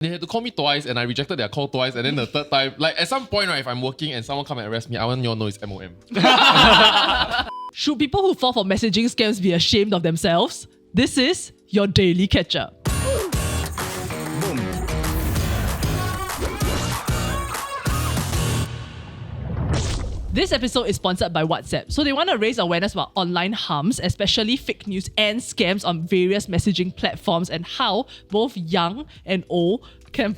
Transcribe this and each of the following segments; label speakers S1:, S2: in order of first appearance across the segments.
S1: They had to call me twice and I rejected their call twice, and then the third time, like at some point, right, if I'm working and someone come and arrest me, I want you all know it's MOM.
S2: Should people who fall for messaging scams be ashamed of themselves? This is your daily Ketchup. This episode is sponsored by WhatsApp. So they want to raise awareness about online harms, especially fake news and scams on various messaging platforms, and how both young and old can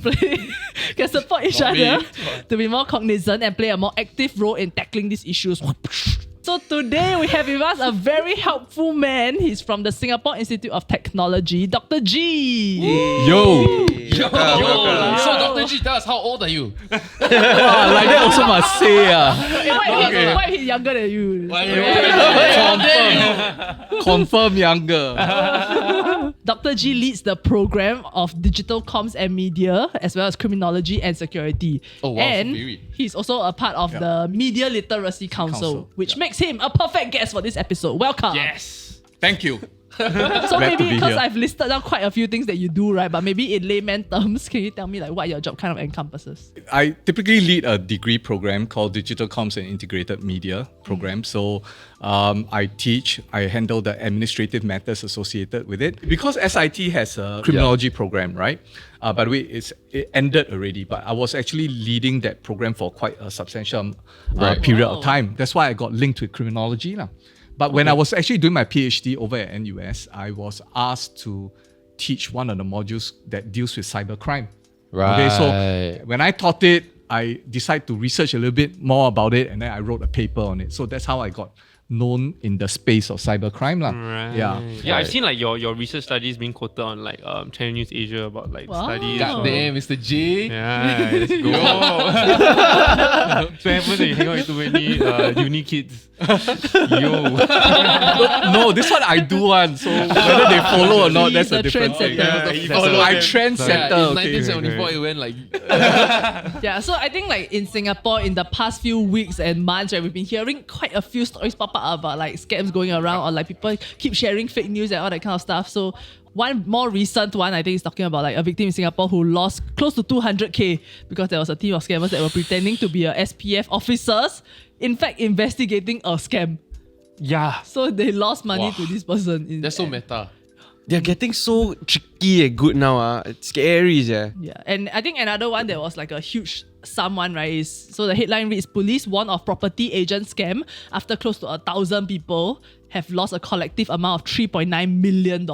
S2: support each other to be more cognizant and play a more active role in tackling these issues. So today we have with us a very helpful man. He's from the Singapore Institute of Technology, Dr. G.
S3: Yo!
S1: So Dr. G, tell us, how old are you?
S3: Like that also must say.
S2: Why he's younger than you?
S3: Confirm younger.
S2: Dr. G leads the program of digital comms and media, as well as criminology and security.
S1: Oh, wow,
S2: and
S1: so varied.
S2: he's also a part of the Media Literacy Council, which makes him a perfect guest for this episode. Welcome.
S3: Yes. Thank you.
S2: So
S3: Glad
S2: maybe
S3: to be
S2: because
S3: here.
S2: I've listed down quite a few things that you do, right? But maybe in layman terms, can you tell me like what your job kind of encompasses?
S3: I typically lead a degree program called Digital Comms and Integrated Media program. So I teach, I handle the administrative matters associated with it. Because SIT has a criminology program, right? By the way, it ended already, but I was actually leading that program for quite a substantial period of time. That's why I got linked with criminology. But when I was actually doing my PhD over at NUS, I was asked to teach one of the modules that deals with cybercrime.
S1: Right.
S3: Okay, so when I taught it, I decided to research a little bit more about it, and then I wrote a paper on it. So that's how I got known in the space of cybercrime.
S4: Right.
S3: Yeah,
S4: I've seen like your research studies being quoted on like Channel News Asia about like studies.
S1: God damn, Mr. G.
S4: Yeah, let's go. So happens that you hang out with too many uni kids. Yo.
S3: No, this one I do one. So whether they follow or not, that's
S2: He's
S3: a
S2: a
S3: different thing.
S2: trendsetter.
S1: He
S3: So
S1: followed
S3: I
S1: them.
S3: trendsetter.
S1: In
S3: Okay.
S1: 1974, it went like...
S2: Yeah, so I think like in Singapore in the past few weeks and months, right, we've been hearing quite a few stories pop up about like scams going around, or like people keep sharing fake news and all that kind of stuff. So one more recent one, I think, is talking about like a victim in Singapore who lost close to 200k because there was a team of scammers that were pretending to be a SPF officers, in fact investigating a scam.
S4: Yeah.
S2: So they lost money to this person.
S1: That's so meta.
S5: They're getting so tricky and good now. It's scary, yeah.
S2: Yeah, and I think another one that was like a huge someone, right, is, so the headline reads, police warn of property agent scam after close to 1,000 people have lost a collective amount of $3.9 million.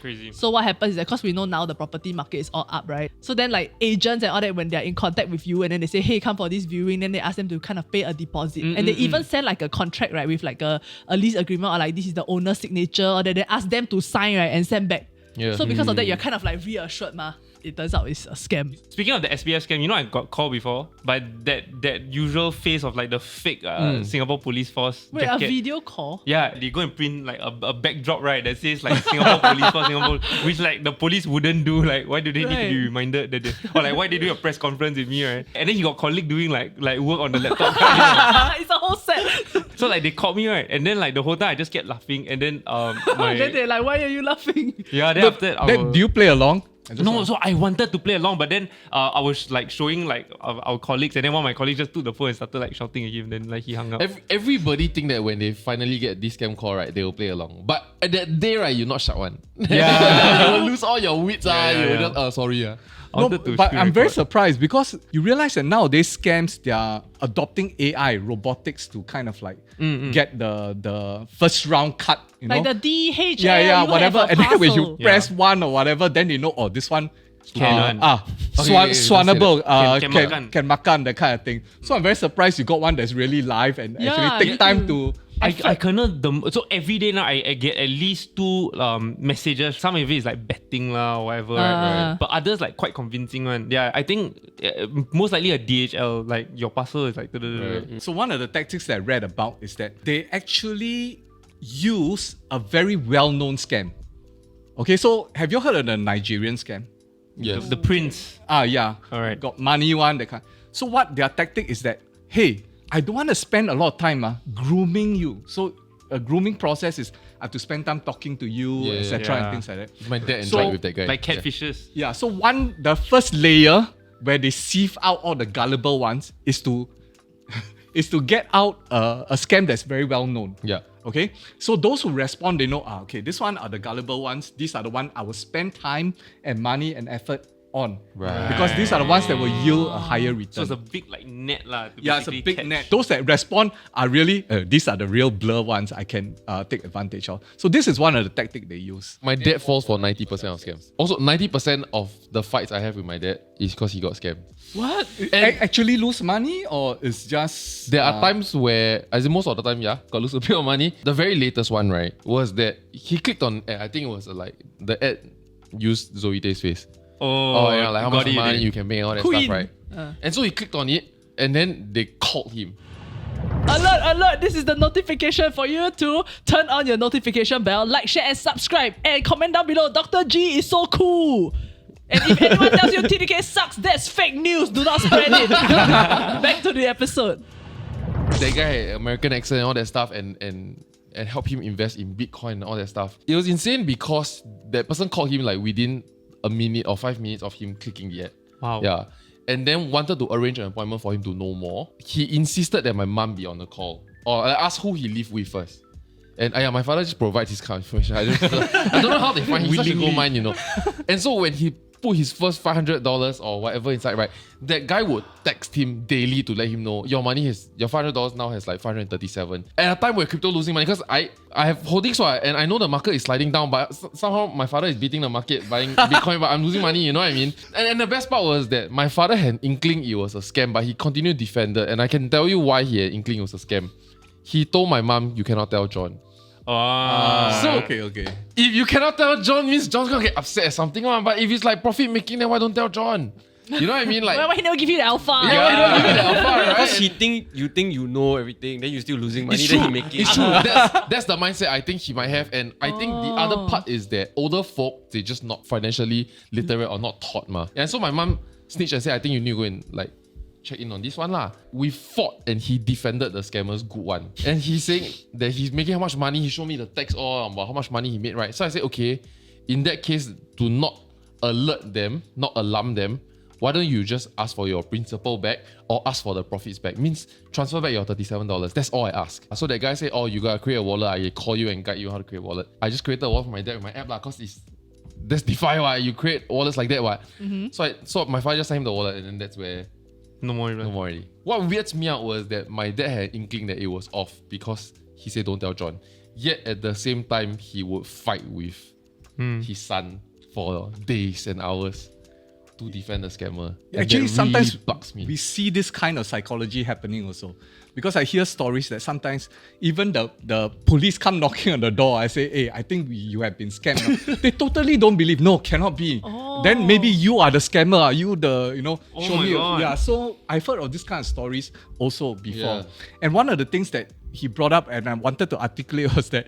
S4: Crazy.
S2: So what happens is that, because we know now the property market is all up, right? So then like agents and all that, when they're in contact with you and then they say, hey, come for this viewing, then they ask them to kind of pay a deposit. And they even send like a contract, right, with like a lease agreement, or like this is the owner's signature, or that they ask them to sign, right, and send back.
S1: Yeah.
S2: So because of that, you're kind of like reassured, it turns out it's a scam.
S4: Speaking of the SPF scam, you know I got called before by that usual face of like the fake Singapore Police Force
S2: Wait,
S4: jacket.
S2: a video call?
S4: Yeah, they go and print like a backdrop, right, that says like Singapore Police Force, Singapore, which like the police wouldn't do. Like, why do they need to be reminded that or like why they do a press conference with me, right? And then he got colleague doing like work on the laptop.
S2: It's a whole set.
S4: So like they called me, right, and then like the whole time I just kept laughing, and then
S2: Then they're like, why are you laughing?
S4: yeah, then after that,
S3: Then do you play along?
S4: No, so I wanted to play along, but then I was like showing like our colleagues, and then one of my colleagues just took the phone and started like shouting at him. Then like he hung up.
S1: Everybody think that when they finally get this scam call, right, they will play along. But at that day, right, you not shut one.
S4: Yeah.
S1: You will lose all your wits. You will just, sorry.
S3: No, but I'm very surprised because you realize that nowadays scams, they are adopting AI, robotics to kind of like get the first round cut, you know?
S2: Like the DHL.
S3: Yeah,
S2: you
S3: whatever.
S2: have a
S3: And then when you
S2: parcel.
S3: press one or whatever, then you know, oh, this one
S4: Can.
S3: swannable,
S4: can makan.
S3: can makan, that kind of thing. So I'm very surprised you got one that's really live and actually take time to...
S4: I cannot so every day now I get at least 2 messages. Some of it is like betting or whatever, right? But others like quite convincing one. Yeah, I think most likely a DHL, like your parcel is like
S3: So one of the tactics that I read about is that they actually use a very well-known scam. Okay, so have you heard of the Nigerian scam?
S1: Yes.
S4: the prince.
S3: Yeah.
S4: Alright.
S3: Got money one, that kind. So what their tactic is that, hey, I don't want to spend a lot of time grooming you. So a grooming process is I have to spend time talking to you,
S1: Yeah,
S3: etc.
S4: yeah.
S3: and things like that.
S1: My dad
S3: So,
S1: enjoyed with that guy.
S4: Like catfishes.
S3: Yeah, so the first layer where they sieve out all the gullible ones is to get out a scam that's very well known.
S1: Yeah.
S3: Okay, so those who respond, they know, okay, this one are the gullible ones. These are the ones I will spend time and money and effort on.
S1: Right.
S3: Because these are the ones that will yield a higher return.
S4: So it's a big like net lah.
S3: Yeah, it's a big net. Those that respond are really, these are the real blur ones I can take advantage of. So this is one of the tactics they use.
S1: My dad falls for 90% of scams. Also, 90% of the fights I have with my dad is because he got scammed.
S3: What?
S1: And-
S3: Actually lose money, or it's just...
S1: There are times where, as in most of the time, yeah, got lose a bit of money. The very latest one, right, was that he clicked on, I think it was like, the ad used Zoe Tay's face.
S4: Oh,
S1: Yeah, like how
S4: got
S1: much
S4: it.
S1: money you can make, all that
S2: Queen.
S1: stuff, right? And so he clicked on it, and then they called him.
S2: Alert, alert! This is the notification for you to turn on your notification bell, like, share, and subscribe. And comment down below, Dr. G is so cool. And if anyone tells you TDK sucks, that's fake news. Do not spread it. Back to the episode.
S1: That guy had American accent and all that stuff, and help him invest in Bitcoin and all that stuff. It was insane because that person called him like within a minute or 5 minutes of him clicking the ad.
S4: Wow.
S1: Yeah. And then wanted to arrange an appointment for him to know more. He insisted that my mum be on the call. Or I asked who he lived with first. And my father just provides this kind of information. I don't know how they find him. He's such a gold mine, you know. And so when he put his first $500 or whatever inside, right, that guy would text him daily to let him know your $500 now has like 537. At a time where crypto losing money, because I have holdings, and I know the market is sliding down, but somehow my father is beating the market buying Bitcoin, but I'm losing money, you know what I mean? And the best part was that my father had an inkling it was a scam, but he continued defended, and I can tell you why he had inkling it was a scam. He told my mom, you cannot tell John. So
S3: okay.
S1: if you cannot tell John, means John's gonna get upset at something, but if it's like profit making, then why don't tell John? You know what I mean? Like,
S2: Why he never give you the alpha?
S1: yeah, why don't give it the alpha, right?
S5: Because you think you know everything, then you're still losing money,
S1: It's
S5: then
S1: true.
S5: he make it.
S1: It's true. That's the mindset I think he might have. And I think the other part is that older folk, they're just not financially literate or not taught. And so my mom snitched and said, I think you need to go and like check in on this one lah. We fought and he defended the scammers good one. And he's saying that he's making how much money. He showed me the text all about how much money he made, right? So I said, okay, in that case, do not alert them, not alarm them. Why don't you just ask for your principal back or ask for the profits back? Means transfer back your $37. That's all I ask. So that guy said, oh, you gotta create a wallet. I call you and guide you how to create a wallet. I just created a wallet for my dad with my app lah, cause that's DeFi, why you create wallets like that, why? So my father just sent him the wallet, and then that's where
S4: No more.
S1: no more already. What weirds me out was that my dad had an inkling that it was off because he said don't tell John. Yet at the same time, he would fight with his son for days and hours to defend the scammer. And
S3: Actually,
S1: that
S3: sometimes
S1: really bugs me.
S3: we see this kind of psychology happening also. Because I hear stories that sometimes even the police come knocking on the door. I say, hey, I think you have been scammed. They totally don't believe. No, cannot be. Then maybe you are the scammer. Are you the,
S4: Oh
S3: show
S4: my
S3: me.
S4: God.
S3: Yeah, so I've heard of this kind of stories also before.
S1: Yeah.
S3: And one of the things that he brought up and I wanted to articulate was that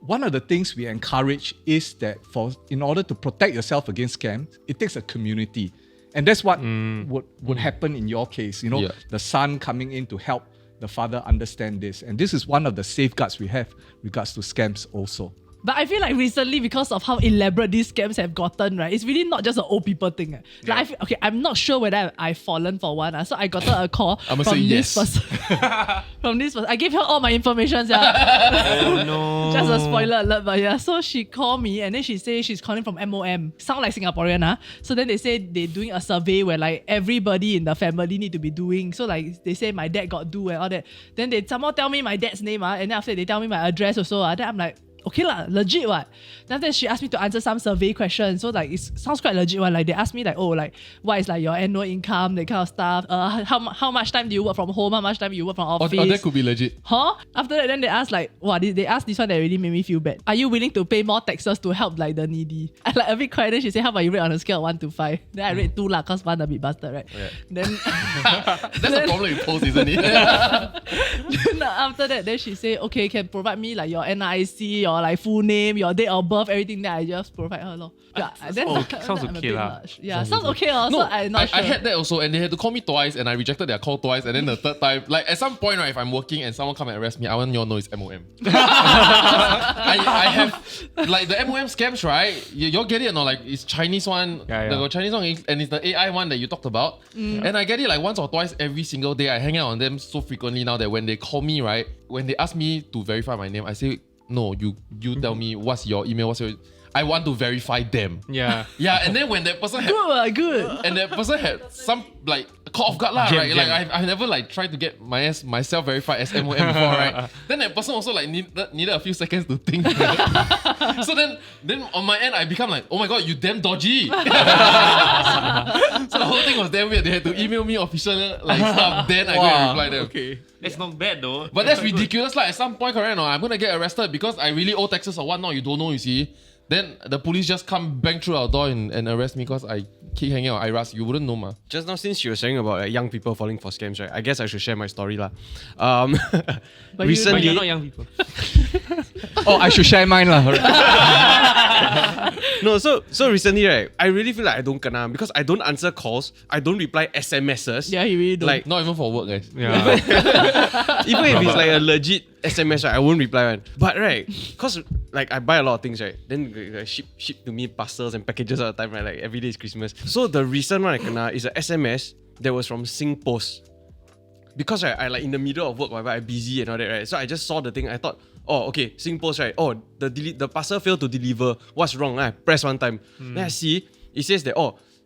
S3: one of the things we encourage is that in order to protect yourself against scams, it takes a community. And that's what would happen in your case.
S1: Yeah.
S3: The son coming in to help the father understand this. And this is one of the safeguards we have regards to scams also.
S2: But I feel like recently, because of how elaborate these scams have gotten, right, it's really not just an old people thing. Like, I'm not sure whether I've fallen for one. So I got a call
S1: I'ma
S2: from
S1: say
S2: this
S1: yes.
S2: person. From this person. I gave her all my information.
S4: Oh no.
S2: Just a spoiler alert, but yeah. So she called me and then she said she's calling from MOM. Sound like Singaporean, So then they say they're doing a survey where like everybody in the family need to be doing. So like they say my dad got do and all that. Then they somehow tell me my dad's name, and then after they tell me my address also. Then I'm like, okay lah, legit what? Then after that she asked me to answer some survey questions. So like it sounds quite legit one. Like they asked me like, oh, like what is like your annual income, that kind of stuff. How much time do you work from home? How much time you work from office?
S1: Or that could be legit.
S2: Huh? After that, then they asked like, wow, they asked this one that really made me feel bad. Are you willing to pay more taxes to help like the needy? I like a bit quiet. Then she said, how about you rate on a scale of 1 to 5? Then I rate 2 lah, cause 1 a bit busted, right?
S1: Yeah.
S2: Then
S1: That's the problem with posts, isn't it?
S2: then after that, then she said, okay, can provide me like your NIC, your your like full name, your date of birth, everything that I just provide her. Lor. Yeah, then
S4: sounds
S2: I'm a
S4: okay
S2: bit
S4: lah.
S2: much. Yeah, sounds okay. So
S1: No,
S2: I'm not sure.
S1: I had that also, and they had to call me twice, and I rejected their call twice, and then the third time, like at some point, right, if I'm working and someone come and arrest me, I want you all know it's MOM. I have like the MOM scams, right? You all get it or not? Like it's Chinese one, the Chinese one, and it's the AI one that you talked about. And I get it like once or twice every single day. I hang out on them so frequently now that when they call me, right, when they ask me to verify my name, I say, no, you tell me what's your email, I want to verify them.
S4: Yeah.
S1: Yeah, and then when that person had
S2: Good.
S1: and that person had some like caught off guard lah, right? Like I've never like tried to get myself verified as MOM before, right? Then that person also like needed a few seconds to think. So then on my end I become like, oh my god, you damn dodgy. So the whole thing was damn weird. They had to email me official like stuff. Then I go and reply them.
S3: Okay.
S4: It's not bad though.
S1: But that's ridiculous. Like at some point, correct? No, I'm gonna get arrested because I really owe taxes or whatnot. You don't know, you see. Then the police just come bang through our door and arrest me because I keep hanging out with IRAS. You wouldn't know, ma.
S5: Just now, since you were saying about young people falling for scams, right? I guess I should share my story, lah.
S2: But
S5: Recently,
S4: you're not young people.
S3: Oh, I should share mine lah.
S5: no, so recently, right? I really feel like I don't kena because I don't answer calls. I don't reply SMSs.
S2: Yeah, he really don't.
S5: Like,
S1: Not even for work, guys.
S4: Yeah.
S5: even if it's like a legit SMS, right, I won't reply one. But right, cause like I buy a lot of things, right? Then ship to me parcels and packages all the time, right? Like every day is Christmas. So the recent one I kena is a SMS that was from Singpost. Because right, I like in the middle of work, whatever, I'm busy and all that, right? So I just saw the thing. I thought, oh, okay, Singpost, right? Oh, the parcel failed to deliver. What's wrong? I press one time. Then I see it says that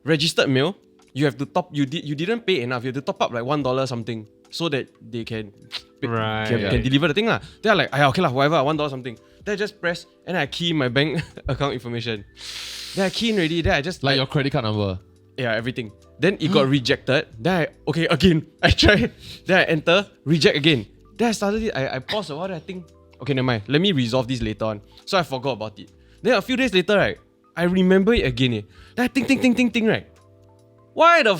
S5: registered mail. You have to you didn't pay enough. You have to top up like $1 something so that they can can deliver the thing lah. They're like, okay lah, whatever, $1 something. Then I just press and I key in my bank account information. Then I key in already. Then I just
S1: Like your credit card number.
S5: yeah, everything. Then it got rejected. Then again. I try. Then I enter, reject again. Then I started it. I paused a while. Then I think, okay, never mind. Let me resolve this later on. So I forgot about it. Then a few days later, right, I remember it again. Then I think, right. Why the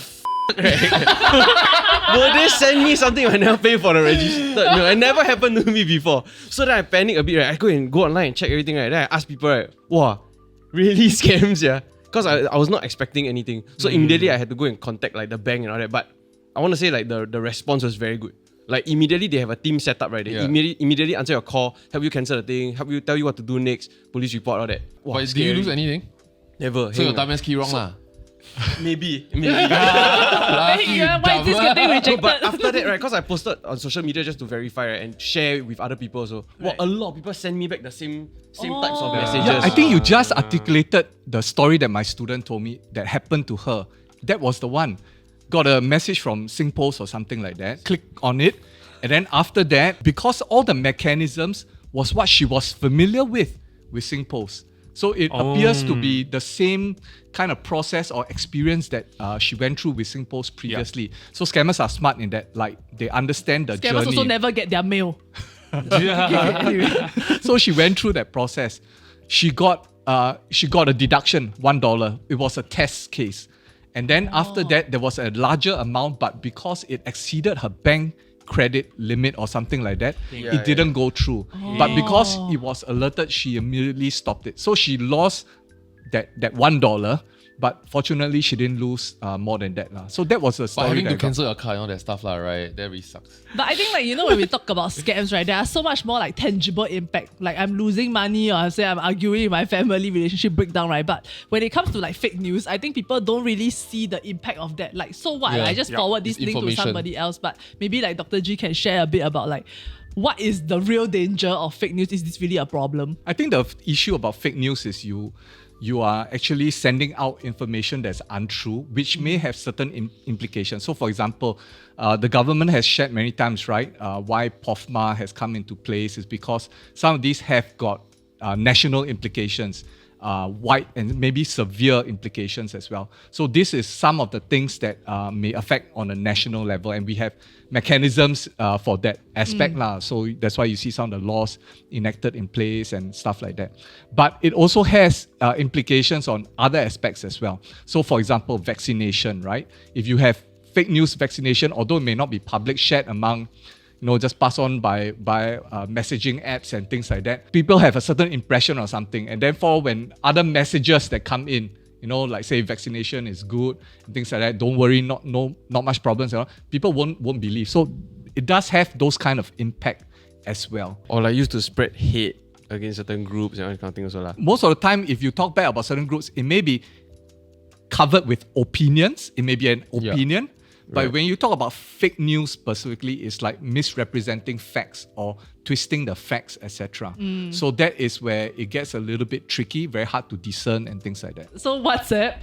S5: right? Will they send me something if I never pay for the registered? No, it never happened to me before. So then I panic a bit, right? I go online and check everything, right? Then I ask people, right? Wow, really scams, yeah? Because I was not expecting anything. So immediately I had to go and contact like the bank and all that. But I want to say like the response was very good. Like immediately they have a team set up, right? They immediately answer your call, help you cancel the thing, help you tell you what to do next, police report, all that. Wow,
S1: But did you lose anything?
S5: Never.
S1: So your dumbass key wrong lah.
S5: Maybe.
S2: Why is this getting rejected?
S5: But after that, right, because I posted on social media just to verify, right, and share with other people also. Well, a lot of people send me back the same types of messages.
S3: Yeah, I think you just articulated the story that my student told me that happened to her. That was the one. Got a message from Singpost or something like that. Click on it. And then after that, because all the mechanisms was what she was familiar with Singpost. So it appears to be the same kind of process or experience that she went through with Singpost previously. Yeah. So scammers are smart in that, like they understand the journey.
S2: Scammers also never get their mail.
S3: So she went through that process. She got a deduction, $1. It was a test case. And then after that, there was a larger amount, but because it exceeded her bank credit limit or something like that, it didn't go through. But because it was alerted, she immediately stopped it. So she lost that $1, but fortunately she didn't lose more than that. So that was a story.
S1: But having to cancel your card and all that stuff, right? That really sucks.
S2: But I think when we talk about scams, right, there are so much more like tangible impact. Like I'm losing money or I'm arguing with my family, relationship breakdown, right? But when it comes to like fake news, I think people don't really see the impact of that. Like, so what? I just forward this link to somebody else, but maybe like Dr. G can share a bit about like, what is the real danger of fake news? Is this really a problem?
S3: I think the issue about fake news is you are actually sending out information that's untrue, which may have certain implications. So for example, the government has shared many times, right, why POFMA has come into place is because some of these have got national implications, wide and maybe severe implications as well. So this is some of the things that may affect on a national level, and we have mechanisms for that aspect. So that's why you see some of the laws enacted in place and stuff like that. But it also has implications on other aspects as well. So for example, vaccination, right? If you have fake news vaccination, although it may not be public shared among just passed on by messaging apps and things like that. People have a certain impression or something, and therefore when other messages that come in, like say vaccination is good, and things like that, don't worry, not much problems, people won't believe. So it does have those kind of impact as well.
S5: Or like used to spread hate against certain groups and all that kind of thing also.
S3: Most of the time, if you talk bad about certain groups, it may be covered with opinions. It may be an opinion. But when you talk about fake news specifically, it's like misrepresenting facts or twisting the facts, etc. So that is where it gets a little bit tricky, very hard to discern and things like that.
S2: So WhatsApp,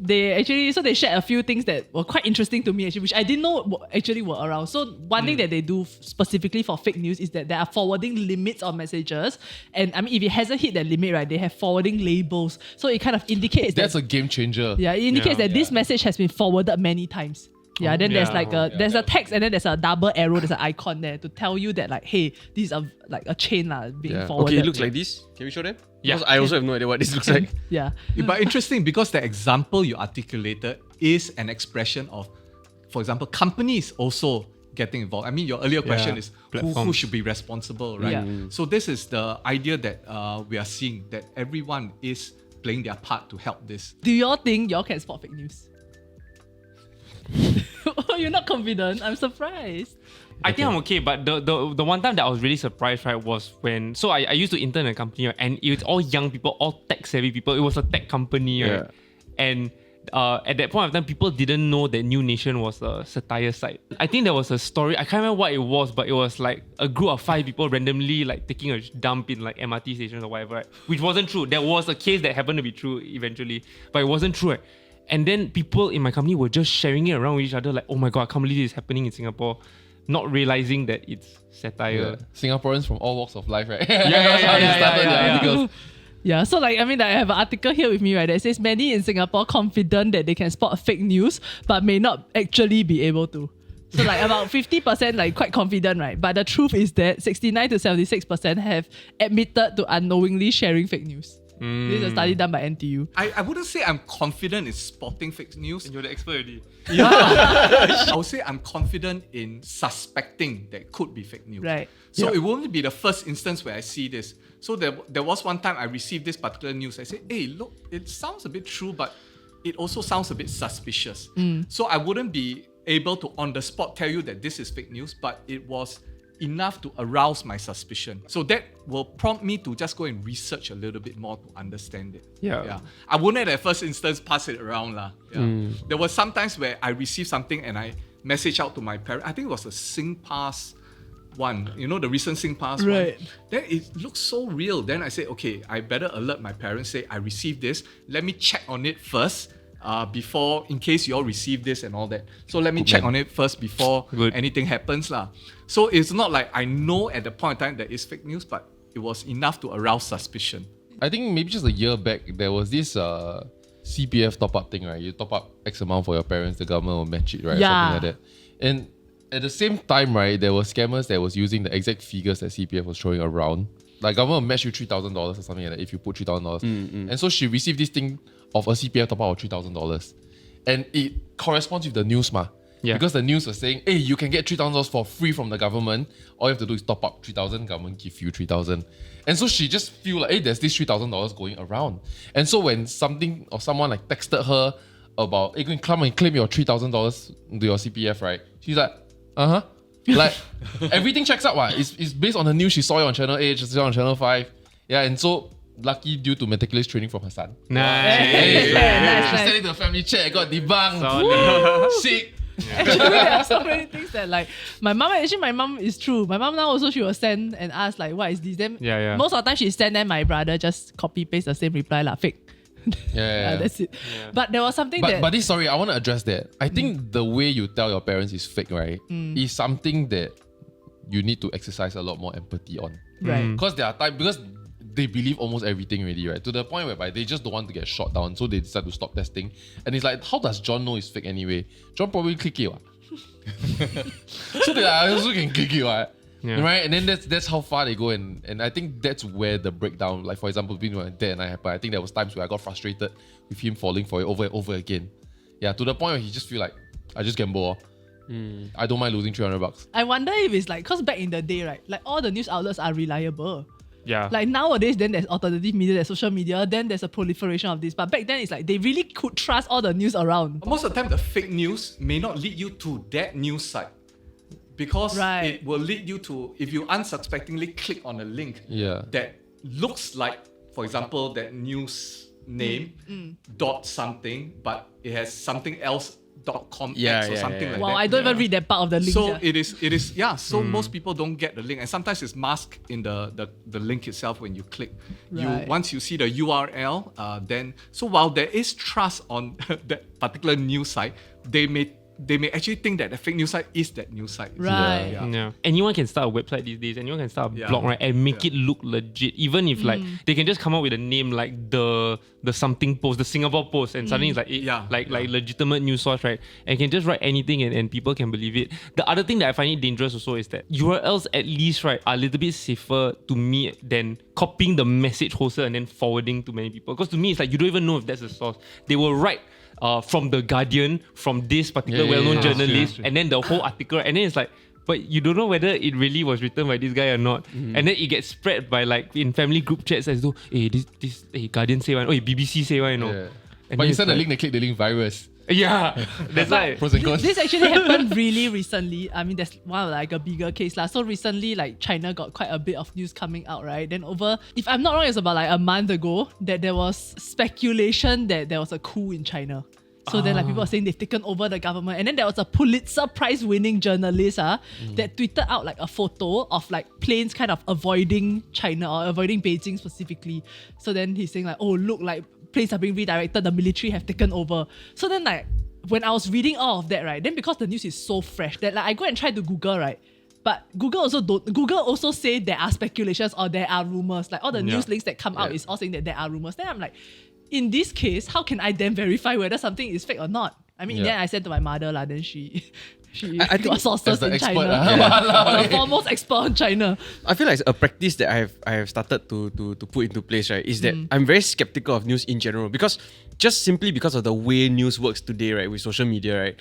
S2: they shared a few things that were quite interesting to me actually, which I didn't know actually were around. So one thing that they do specifically for fake news is that there are forwarding limits on messages. And I mean, if it hasn't hit that limit, right, they have forwarding labels. So it kind of indicates
S1: That's a game changer.
S2: Yeah, it indicates that this message has been forwarded many times. Yeah, then there's like there's a text and then there's a double arrow, there's an icon there to tell you that like, hey, this is a chain being forwarded.
S5: Okay, it looks like this. Can we show them?
S4: Yeah.
S5: Because I also have no idea what this looks like.
S2: Yeah.
S3: But interesting, because the example you articulated is an expression of, for example, companies also getting involved. I mean, your earlier question is who should be responsible, right?
S2: Yeah.
S3: So this is the idea that we are seeing, that everyone is playing their part to help this.
S2: Do y'all think y'all can spot fake news? Oh, you're not confident. I'm surprised.
S4: I think I'm okay, but the one time that I was really surprised, right, was when I used to intern in a company, right, and it was all young people, all tech savvy people. It was a tech company, right? And at that point of time, people didn't know that New Nation was a satire site. I think there was a story, I can't remember what it was, but it was like a group of 5 people randomly like taking a dump in like MRT stations or whatever, right? Which wasn't true. There was a case that happened to be true eventually, but it wasn't true, right? And then people in my company were just sharing it around with each other like, oh my god, I can't believe this is happening in Singapore, not realizing that it's satire.
S1: Singaporeans from all walks of life, right?
S2: Yeah, so like, I mean, I have an article here with me, right, that says many in Singapore confident that they can spot fake news, but may not actually be able to. So like about 50% like quite confident, right? But the truth is that 69 to 76% have admitted to unknowingly sharing fake news. This is a study done by NTU.
S3: I wouldn't say I'm confident in spotting fake news.
S4: And you're the expert already.
S3: Yeah. I would say I'm confident in suspecting that it could be fake news.
S2: Right.
S3: So it won't be the first instance where I see this. So there was one time I received this particular news. I said, hey, look, it sounds a bit true, but it also sounds a bit suspicious. So I wouldn't be able to on the spot tell you that this is fake news, but it was enough to arouse my suspicion. So that will prompt me to just go and research a little bit more to understand it.
S4: Yeah.
S3: I wouldn't at first instance pass it around. There was sometimes where I received something and I messaged out to my parents. I think it was a Singpass one, the recent Singpass
S2: Right.
S3: one. Then it looks so real. Then I said, okay, I better alert my parents, say, I received this. Let me check on it first. Before, in case you all receive this and all that. So let me check on it first before anything happens. So it's not like I know at the point in time that it's fake news, but it was enough to arouse suspicion.
S1: I think maybe just a year back, there was this CPF top-up thing, right? You top up X amount for your parents, the government will match it, right?
S2: Yeah.
S1: Something like that. And at the same time, right, there were scammers that was using the exact figures that CPF was throwing around. Like government will match you $3,000 or something like that if you put $3,000. And so she received this thing of a CPF top up of $3,000. And it corresponds with the news, because the news was saying, hey, you can get $3,000 for free from the government. All you have to do is top up $3,000, government give you $3,000. And so she just feel like, hey, there's this $3,000 going around. And so when something or someone like texted her about, hey, go and come and claim your $3,000 to your CPF, right? She's like, like everything checks out. It's based on the news. She saw it on Channel 8, she saw it on Channel 5. Yeah, and so lucky due to meticulous training from her son.
S4: Nice.
S1: Hey,
S2: nice.
S1: She sent it to the family chat, got debunked. Sick.
S2: Actually, there are so many things that like my mom is true. My mom now also, she will send and ask like, what is this? Then most of the time she send, then my brother just copy paste the same reply fake.
S1: Yeah.
S2: That's it. Yeah. But there was something
S1: but this, sorry, I want to address that. I think the way you tell your parents is fake, right? Is something that you need to exercise a lot more empathy on.
S2: Right.
S1: Because there are times, because they believe almost everything already, right? To the point whereby they just don't want to get shot down, so they decide to stop testing. And it's like, how does John know it's fake anyway? John probably click it, so they also can click it, right? And then that's how far they go, and I think that's where the breakdown, like for example, between my dad and I happened. I think there was times where I got frustrated with him falling for it over and over again. Yeah, to the point where he just feel like, I just gamble. I don't mind losing $300.
S2: I wonder if it's like, because back in the day, right, like all the news outlets are reliable.
S4: Yeah.
S2: Like nowadays, then there's alternative media, there's social media, then there's a proliferation of this. But back then, it's like they really could trust all the news around.
S3: Most of the time, the fake news may not lead you to that news site. Because it will lead you to, if you unsuspectingly click on a link that looks like, for example, that news name dot something, but it has something else .com or something like that.
S2: Wow, I don't even read that part of the link.
S3: So it is. So most people don't get the link, and sometimes it's masked in the link itself when you click.
S2: Right.
S3: Once you see the URL, then so while there is trust on that particular news site, they may actually think that the fake news site is that news site.
S2: Right.
S4: Yeah. Anyone can start a website these days. Anyone can start a blog, right? And make it look legit. Even if like they can just come up with a name like the something post, the Singapore Post, and suddenly it's like legitimate news source, right? And can just write anything and people can believe it. The other thing that I find it dangerous also is that URLs at least, right, are a little bit safer to me than copying the message wholesale and then forwarding to many people. Because to me, it's like you don't even know if that's the source. They will write from The Guardian, from this particular well-known journalist, and then the whole article, and then it's like, but you don't know whether it really was written by this guy or not. And then it gets spread by like in family group chats as though, this Guardian say one, BBC say one, you know.
S1: Yeah.
S4: And
S1: But you
S4: it's
S1: send the
S4: like-
S1: link, they click the link virus.
S4: Yeah, that's right.
S1: Pros and cons.
S2: This actually happened really recently. I mean, there's one like a bigger case lah. So recently, like China got quite a bit of news coming out, right? Then if I'm not wrong, it's about like a month ago that there was speculation that there was a coup in China. So then like people are saying they've taken over the government. And then there was a Pulitzer Prize winning journalist that tweeted out like a photo of like planes kind of avoiding China or avoiding Beijing specifically. So then he's saying like, oh look, like planes are being redirected, the military have taken over. So then like when I was reading all of that, right, then because the news is so fresh that like I go and try to Google, right? But Google also say there are speculations or there are rumors. Like all the news links that come out is all saying that there are rumors. Then I'm like, in this case, how can I then verify whether something is fake or not? I mean, then I said to my mother lah. Then she
S5: I think
S2: got sources in
S1: expert,
S2: China. The foremost expert on China.
S5: I feel like a practice that I have started to put into place, right, is that I'm very skeptical of news in general, because just simply because of the way news works today, right, with social media, right,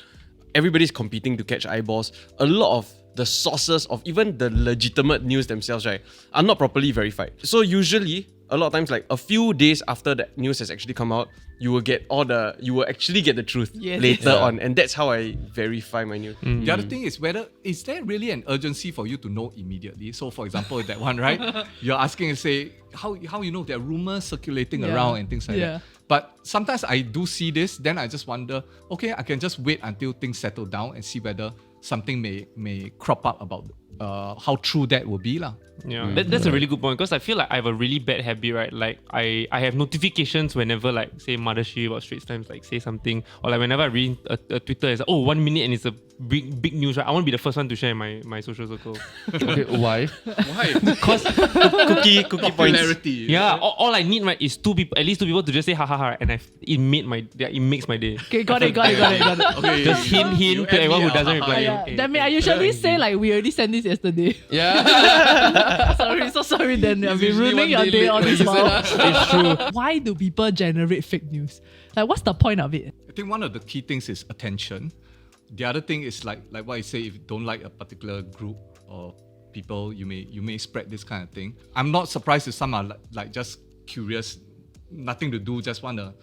S5: everybody's competing to catch eyeballs. A lot of the sources of even the legitimate news themselves, right, are not properly verified. So usually, a lot of times, like a few days after that news has actually come out, you will actually get the truth later on, and that's how I verify my news.
S3: The other thing is is there really an urgency for you to know immediately? So for example, that one, right? You're asking and say, how you know there are rumors circulating around and things like that. But sometimes I do see this, then I just wonder, okay, I can just wait until things settle down and see whether something may crop up about how true that will be lah.
S4: Yeah, that's a really good point, because I feel like I have a really bad habit, right? Like I have notifications whenever like say Mothership or Straits Times like say something, or like whenever I read a Twitter, it's like, 1 minute and it's a big news, right? I want to be the first one to share in my social circle.
S1: Okay, why?
S3: Why?
S4: Because
S5: Cookie points.
S3: Popularity.
S4: yeah, all I need, right, is at least two people to just say ha ha ha, and it makes my day.
S2: Okay, got it.
S3: Okay.
S4: Just hint to everyone who doesn't reply.
S2: Yeah.
S4: Okay.
S2: That mean I usually say like we already sent this yesterday.
S1: Yeah.
S2: sorry then. I've been
S1: usually
S2: ruining
S1: one
S2: your
S1: day
S2: day
S1: late
S2: all
S1: when
S2: this
S1: you
S2: while.
S1: send
S2: It's true. Why do people generate fake news? Like what's the point of it?
S3: I think one of the key things is attention. The other thing is like what you say, if you don't like a particular group or people, you may spread this kind of thing. I'm not surprised if some are like just curious, nothing to do, just want to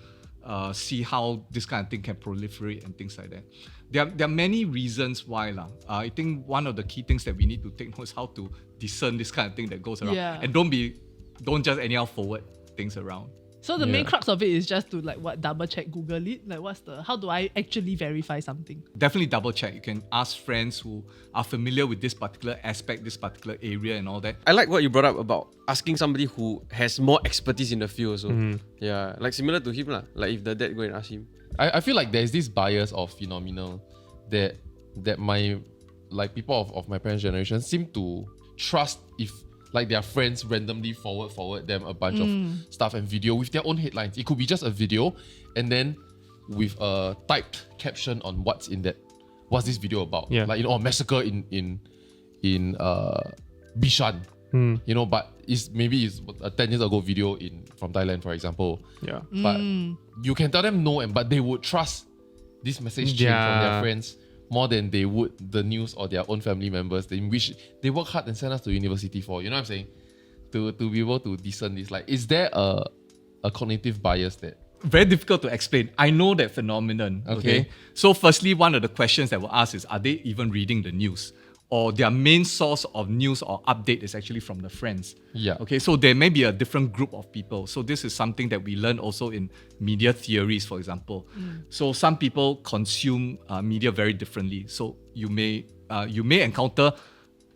S3: see how this kind of thing can proliferate and things like that. There are many reasons why lah. I think one of the key things that we need to take note is how to discern this kind of thing that goes around, and don't just anyhow forward things around.
S2: So the main crux of it is just to double check, Google it. Like how do I actually verify something?
S3: Definitely double check. You can ask friends who are familiar with this particular aspect, this particular area and all that.
S5: I like what you brought up about asking somebody who has more expertise in the field also. Yeah, like similar to him lah. Like if the dad go and ask him.
S1: I feel like there's this bias of phenomenal that my like people of my parents' generation seem to trust if like their friends randomly forward them a bunch of stuff and video with their own headlines. It could be just a video and then with a typed caption on what's this video about.
S4: Yeah.
S1: Like, massacre in Bishan. But it's a 10 years ago video from Thailand, for example.
S4: Yeah.
S1: But you can tell them no, but they would trust this message chain from their friends more than they would the news or their own family members, which they work hard and send us to university for. You know what I'm saying? To be able to discern this. Like, is there a cognitive bias there?
S3: Very difficult to explain. I know that phenomenon. Okay. So firstly, one of the questions that we'll ask is, are they even reading the news? Or their main source of news or update is actually from the friends.
S1: Yeah.
S3: Okay, so there may be a different group of people. So this is something that we learn also in media theories, for example. So some people consume media very differently. So you may encounter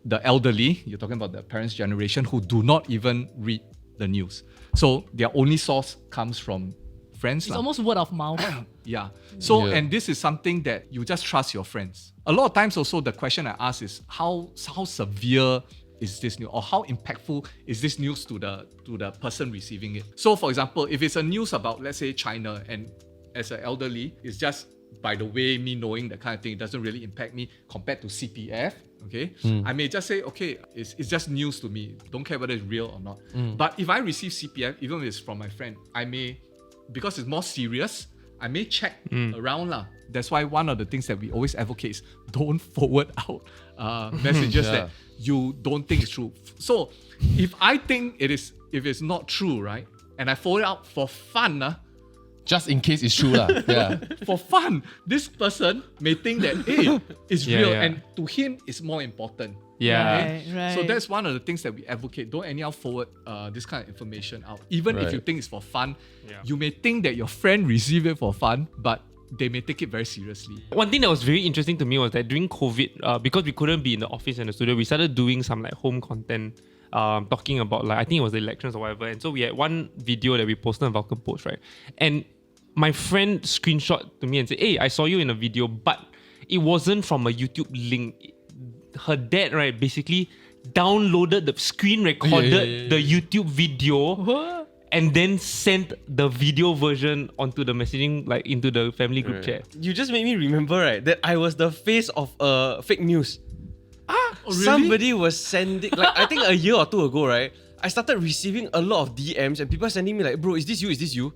S3: the elderly, you're talking about the parents' generation, who do not even read the news. So their only source comes from friends.
S2: It's almost word of mouth.
S3: Yeah. So,
S1: Yeah.
S3: and this is something that you just trust your friends. A lot of times also the question I ask is how severe is this news, or how impactful is this news to the person receiving it? So for example, if it's a news about, let's say, China, and as an elderly, it's just by the way, me knowing that kind of thing, it doesn't really impact me compared to CPF. Okay, I may just say, okay, it's just news to me. Don't care whether it's real or not. But if I receive CPF, even if it's from my friend, I may, because it's more serious, I may check around lah. That's why one of the things that we always advocate is don't forward out messages that you don't think is true. So if I think if it's not true, right, and I forward out for fun,
S1: Just in case it's true lah. Yeah.
S3: for fun, this person may think that, hey, it's
S4: Yeah,
S3: real,
S4: yeah.
S3: and to him it's more important.
S4: Yeah.
S2: Right.
S3: So that's one of the things that we advocate. Don't anyhow forward this kind of information out. Even if
S1: Right.
S3: you think it's for fun,
S4: Yeah.
S3: you may think that your friend received it for fun, but they may take it very seriously.
S4: One thing that was very interesting to me was that during COVID, because we couldn't be in the office and the studio, we started doing some like home content, talking about like, I think it was the elections or whatever. And so we had one video that we posted on Vulcan Post, right? And my friend screenshot to me and said, hey, I saw you in a video, but it wasn't from a YouTube link. Her dad, right, basically downloaded the screen recorded the YouTube video and then sent the video version onto the messaging, like into the family group chat.
S5: You just made me remember, right, that I was the face of fake news.
S3: Really?
S5: Somebody was sending, like, I think a year or two ago, right, I started receiving a lot of DMs and people sending me like, bro, is this you? Is this you?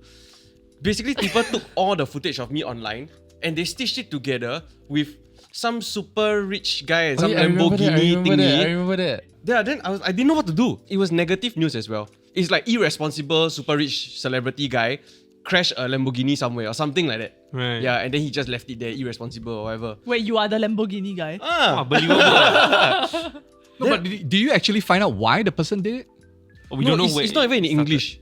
S5: Basically, people took all the footage of me online and they stitched it together with some super rich guy and some Lamborghini thingy.
S1: I remember that.
S5: Yeah, then I didn't know what to do. It was negative news as well. It's like irresponsible, super rich celebrity guy crashed a Lamborghini somewhere or something like that.
S4: Right.
S5: Yeah, and then he just left it there, irresponsible or whatever.
S2: Wait, you are the Lamborghini guy?
S4: Unbelievable.
S3: No, but do you actually find out why the person did it?
S4: We don't know where
S5: it's not even in English.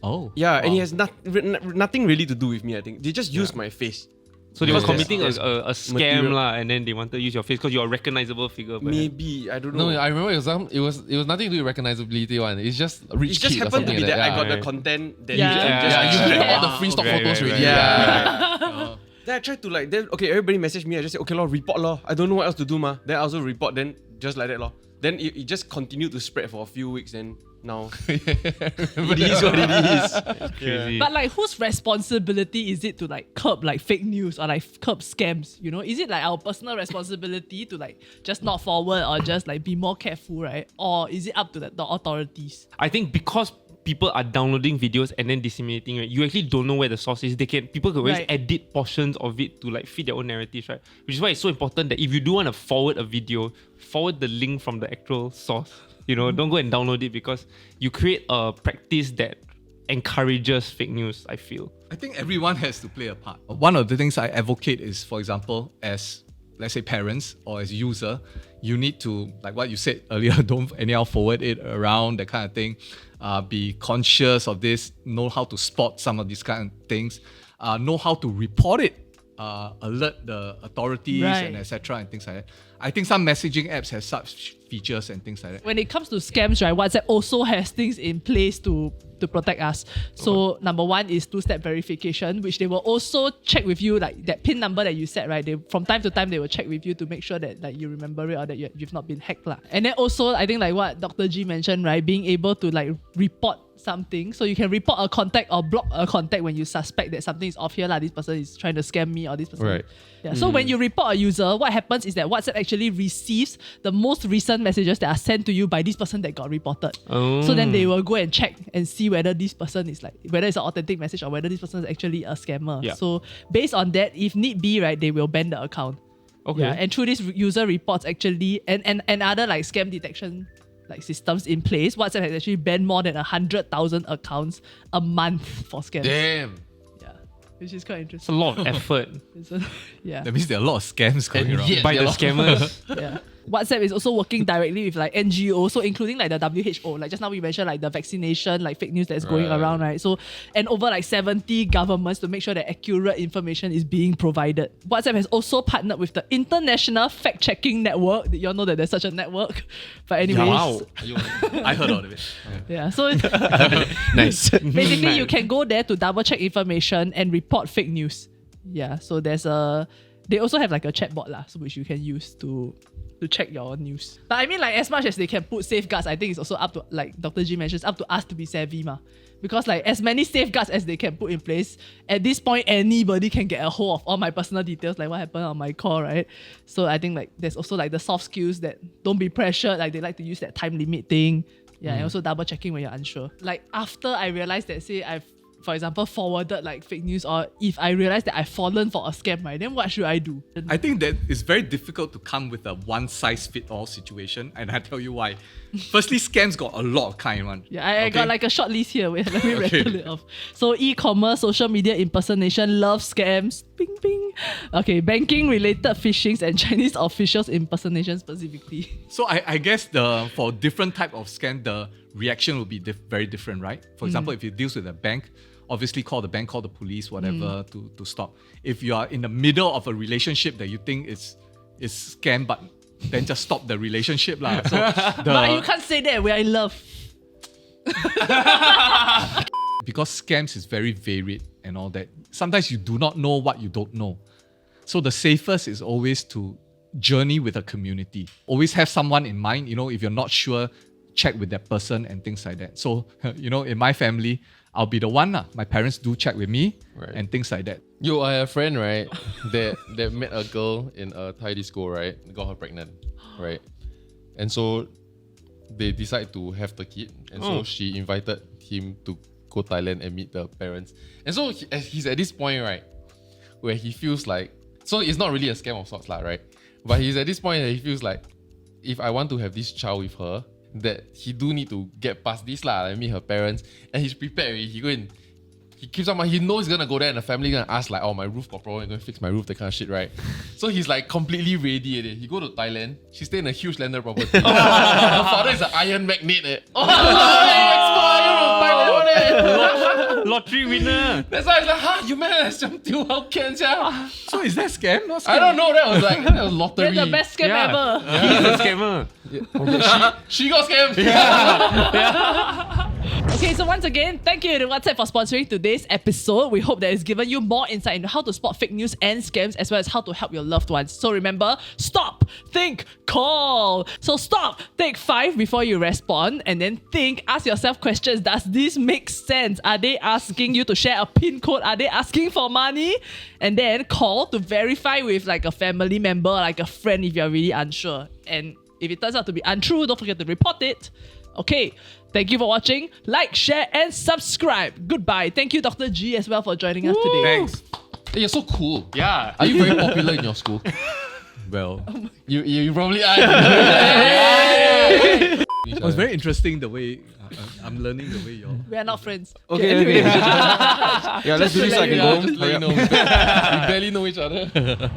S3: Oh.
S5: Yeah, and he has nothing really to do with me, I think. They just used my face.
S4: So they were
S1: Yeah.
S4: committing a scam
S5: Material.
S4: lah, and then they wanted to use your face because you're a recognizable figure. perhaps.
S5: Maybe, I don't know.
S1: No, I remember it was nothing to do with recognizability one. It's just a rich
S5: it just
S1: kid or
S5: happened to
S1: something
S5: be
S1: like
S5: that I got
S1: Yeah.
S5: the content that
S2: Yeah.
S5: you can
S1: Yeah,
S5: just
S1: you
S5: extract.
S1: had all the free stock
S4: Right,
S1: photos
S4: right,
S1: already.
S4: right.
S5: Yeah. Then I tried to like, then okay, everybody messaged me. I just said, okay, lor, report lor. I don't know what else to do, ma. Then I also report. Then just like that, lor. Then it just continued to spread for a few weeks. Then now it is what it is.
S4: Crazy.
S2: But like, whose responsibility is it to like curb like fake news or like curb scams? You know, is it like our personal responsibility to like just not forward or just like be more careful, right? Or is it up to the authorities?
S4: I think because people are downloading videos and then disseminating, right, you actually don't know where the source is. People can always
S2: Right.
S4: edit portions of it to like fit their own narratives, right? Which is why it's so important that if you do want to forward a video, forward the link from the actual source. You know, don't go and download it because you create a practice that encourages fake news, I feel.
S3: I think everyone has to play a part. One of the things I advocate is, for example, as let's say parents or as user, you need to, like what you said earlier, don't anyhow forward it around, that kind of thing. Be conscious of this, know how to spot some of these kind of things, know how to report it, alert the authorities
S2: Right.
S3: and etc. and things like that. I think some messaging apps have such features and things like that.
S2: When it comes to scams, right, WhatsApp also has things in place to protect us. So number one is two-step verification, which they will also check with you, like that PIN number that you set, right? They from time to time they will check with you to make sure that like you remember it or that you've not been hacked lah. And then also I think like what Dr. G mentioned, right, being able to like report something. So you can report a contact or block a contact when you suspect that something is off here lah. This person is trying to scam me or this person.
S1: Right.
S2: Yeah. So when you report a user, what happens is that WhatsApp actually receives the most recent messages that are sent to you by this person that got reported.
S4: Oh.
S2: So then they will go and check and see whether this person is like, whether it's an authentic message or whether this person is actually a scammer.
S4: Yeah.
S2: So based on that, if need be, right, they will ban the account.
S4: Okay.
S2: Yeah, and through this user reports actually and other like scam detection like systems in place, WhatsApp has actually banned more than 100,000 accounts a month for scams.
S1: Damn.
S2: Yeah, which is quite
S4: It's a
S2: interesting.
S4: lot of effort
S2: Yeah.
S3: That means there are a lot of scams going around.
S1: yet-
S4: by the
S1: Yeah.
S4: scammers.
S2: Yeah. WhatsApp is also working directly with like NGOs, so including like the WHO. Like just now we mentioned like the vaccination, like fake news that's going
S1: Right.
S2: around, right? So and over like 70 governments to make sure that accurate information is being provided. WhatsApp has also partnered with the International Fact Checking Network. Did you all know that there's such a network? But anyways,
S5: Wow.
S3: I heard of it.
S2: yeah. So
S5: Nice.
S2: basically you can go there to double check information and report fake news. Yeah. So they also have like a chatbot lah, so which you can use to check your news. But I mean, like, as much as they can put safeguards, I think it's also up to, like Dr. G mentions, up to us to be savvy ma. Because like as many safeguards as they can put in place, at this point anybody can get a hold of all my personal details, like what happened on my call, right? So I think like there's also like the soft skills that don't be pressured, like they like to use that time limit thing. Yeah, and also double checking when you're unsure. Like after I realized that, say I've, for example, forwarded like fake news, or if I realize that I've fallen for a scam, right, then what should I do?
S3: I think that it's very difficult to come with a one-size-fit-all situation, and I tell you why. Firstly, scams got a lot of kind one.
S2: Yeah, I got like a short list here. Wait, let me
S3: Okay.
S2: rattle it off. So e-commerce, social media impersonation, love scams, ping ping. Okay, banking related phishings and Chinese officials impersonation specifically.
S3: So I guess for different type of scam, the reaction will be very different, right? For example, if it deals with a bank, obviously call the bank, call the police, whatever, to stop. If you are in the middle of a relationship that you think is scam, but then just stop the relationship lah. So
S2: But you can't say that, we are in love.
S3: because scams is very varied and all that. Sometimes you do not know what you don't know. So the safest is always to journey with a community. Always have someone in mind. If you're not sure, check with that person and things like that. So, in my family, I'll be the one. My parents do check with me
S1: Right.
S3: and things like that.
S1: Yo, I have a friend, right, that met a girl in a Thai disco, right? Got her pregnant, right? And so they decide to have the kid. And so she invited him to go Thailand and meet the parents. And so he's at this point, right, where he feels like, so it's not really a scam of sorts, lah, right? But he's at this point that he feels like, if I want to have this child with her, that he do need to get past this lah, like meet her parents, and he's prepared already. He keeps on, he knows he's gonna go there and the family gonna ask like, oh, my roof got problem, you're gonna fix my roof, that kind of shit, right? So he's like completely ready at it. He go to Thailand, she stay in a huge landed property. Her father is an iron magnate.
S4: Lottery winner.
S1: That's why I was like, huh, you managed to how can sia?
S3: So is that scam? Not scam?
S1: I don't know, that was lottery.
S2: That's the best scam
S4: Yeah.
S2: ever.
S4: He's a scammer.
S1: She got scammed.
S2: Okay, so once again, thank you to WhatsApp for sponsoring today's episode. We hope that it's given you more insight into how to spot fake news and scams, as well as how to help your loved ones. So remember, stop, think, call. So stop, take 5 before you respond, and then think, ask yourself questions. Does this make sense? Are they asking you to share a PIN code? Are they asking for money? And then call to verify with like a family member, like a friend if you're really unsure. And if it turns out to be untrue, don't forget to report it. Okay, thank you for watching. Like, share, and subscribe. Goodbye. Thank you, Dr. G, as well, for joining us today.
S3: Thanks.
S1: Hey, you're so cool.
S4: Yeah.
S1: Are you very popular in your school?
S3: Well,
S1: You probably are.
S3: it was very interesting the way I'm learning the way you're.
S2: We are not friends.
S5: Okay. Yeah, let's do this so I can
S1: Yeah,
S5: go.
S1: just let
S5: Hurry
S1: you
S5: up.
S1: know. We barely know each other.